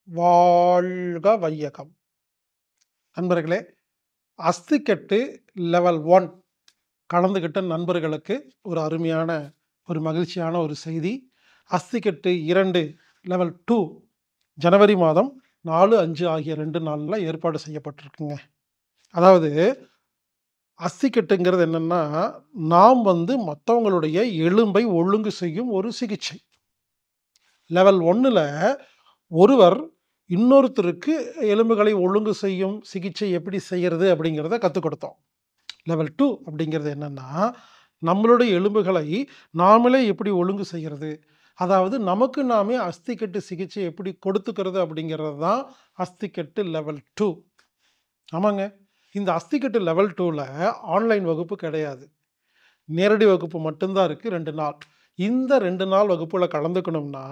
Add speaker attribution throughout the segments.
Speaker 1: வாழ்க வையகம். நண்பர்களே, அஸ்திக்கட்டு லெவல் 1 கலந்துகிட்ட நண்பர்களுக்கு ஒரு அருமையான ஒரு மகிழ்ச்சியான ஒரு செய்தி. அஸ்திக்கட்டு 2 லெவல் 2 ஜனவரி மாதம் 4, 5 ஆகிய 2 நாளில் ஏற்பாடு செய்யப்பட்டிருக்குங்க. அதாவது அஸ்திக்கட்டுங்கிறது என்னன்னா, நாம் மற்றவங்களுடைய எலும்பை ஒழுங்கு செய்யும் ஒரு சிகிச்சை. லெவல் 1ல் ஒருவர் இன்னொருத்தருக்கு எலும்புகளை ஒழுங்கு செய்யும் சிகிச்சை எப்படி செய்கிறது அப்படிங்கிறத கற்றுக் கொடுத்தோம். லெவல் 2 அப்படிங்கிறது என்னென்னா, நம்மளுடைய எலும்புகளை நாமளே எப்படி ஒழுங்கு செய்கிறது, அதாவது நமக்கு நாமே அஸ்திக்கட்டு சிகிச்சை எப்படி கொடுத்துக்கிறது அப்படிங்கிறது தான் அஸ்திக்கட்டு லெவல் 2. ஆமாங்க, இந்த அஸ்திக்கட்டு லெவல் 2ல் ஆன்லைன் வகுப்பு கிடையாது, நேரடி வகுப்பு மட்டும்தான் இருக்குது 2 நாள். இந்த 2 நாள் வகுப்பில் கலந்துக்கணும்னா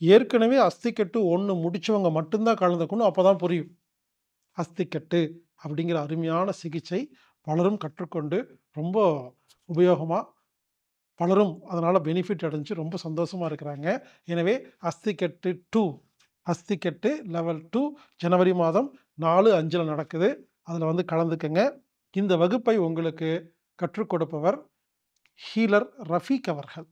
Speaker 1: ஏற்கனவே அஸ்திக்கட்டு 1 முடித்தவங்க மட்டும்தான் கலந்துக்கணும். அப்போ தான் புரியும். அஸ்திக்கட்டு அப்படிங்கிற அருமையான சிகிச்சை பலரும் கற்றுக்கொண்டு ரொம்ப உபயோகமாக பலரும் அதனால் பெனிஃபிட் அடைஞ்சு ரொம்ப சந்தோஷமாக இருக்கிறாங்க. எனவே அஸ்திக்கட்டு 2 அஸ்திக்கட்டு லெவல் 2 ஜனவரி மாதம் 4, 5 நடக்குது. அதில் கலந்துக்கங்க. இந்த வகுப்பை உங்களுக்கு கற்றுக் கொடுப்பவர் ஹீலர் ரஃபீக் அவர்கள்.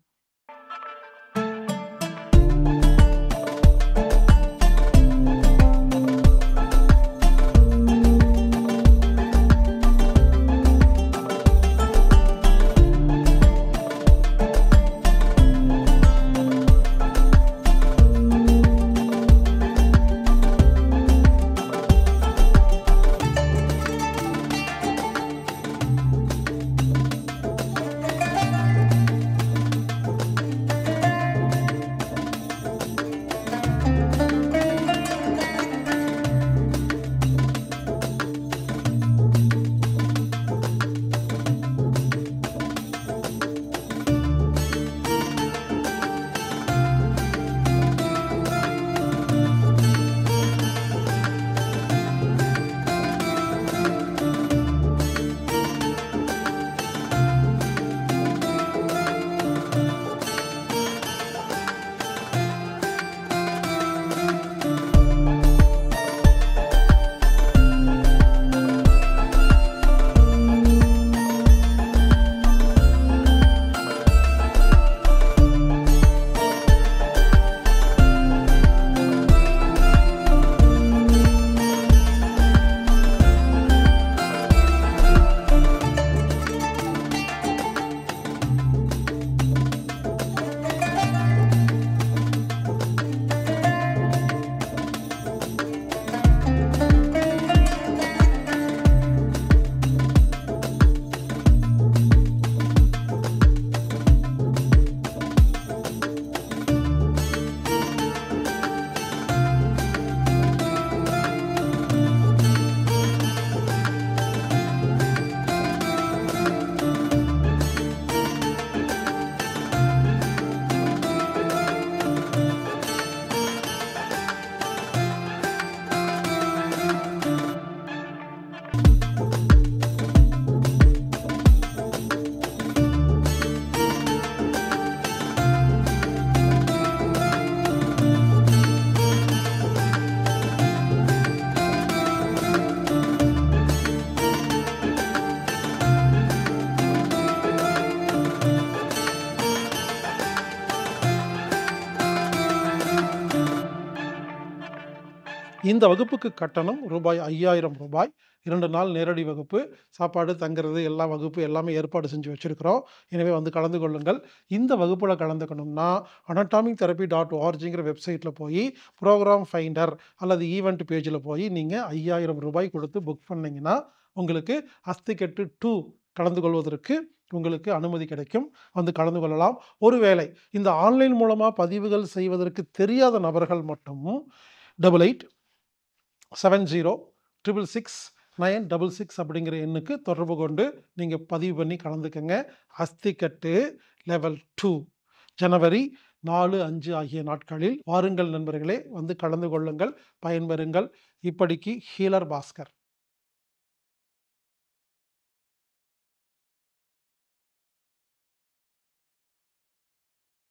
Speaker 1: இந்த வகுப்புக்கு கட்டணம் ரூபாய் 5000. 2 நாள் நேரடி வகுப்பு, சாப்பாடு, தங்குறது, எல்லா வகுப்பு எல்லாமே ஏற்பாடு செஞ்சு வச்சுருக்கிறோம். எனவே கலந்து கொள்ளுங்கள். இந்த வகுப்பில் கலந்துக்கணும்னா anatomictherapy.orgங்கிற வெப்சைட்டில் போய் ப்ரோக்ராம் ஃபைண்டர் அல்லது ஈவெண்ட் பேஜில் போய் நீங்கள் 5000 கொடுத்து புக் பண்ணிங்கன்னா உங்களுக்கு அஸ்திக்கட்டு 2 கலந்து கொள்வதற்கு உங்களுக்கு அனுமதி கிடைக்கும். கலந்து கொள்ளலாம். ஒருவேளை இந்த ஆன்லைன் மூலமாக பதிவுகள் செய்வதற்கு தெரியாத நபர்கள் மட்டும் 8870666966 அப்படிங்கிற எண்ணுக்கு தொடர்பு கொண்டு நீங்கள் பதிவு பண்ணி கலந்துக்கங்க. அஸ்திக்கட்டு லெவல் 2 ஜனவரி 4, 5 ஆகிய நாட்களில் வாருங்கள் நண்பர்களே, கலந்து கொள்ளுங்கள், பயன்பெறுங்கள். இப்படிக்கு ஹீலர் பாஸ்கர்.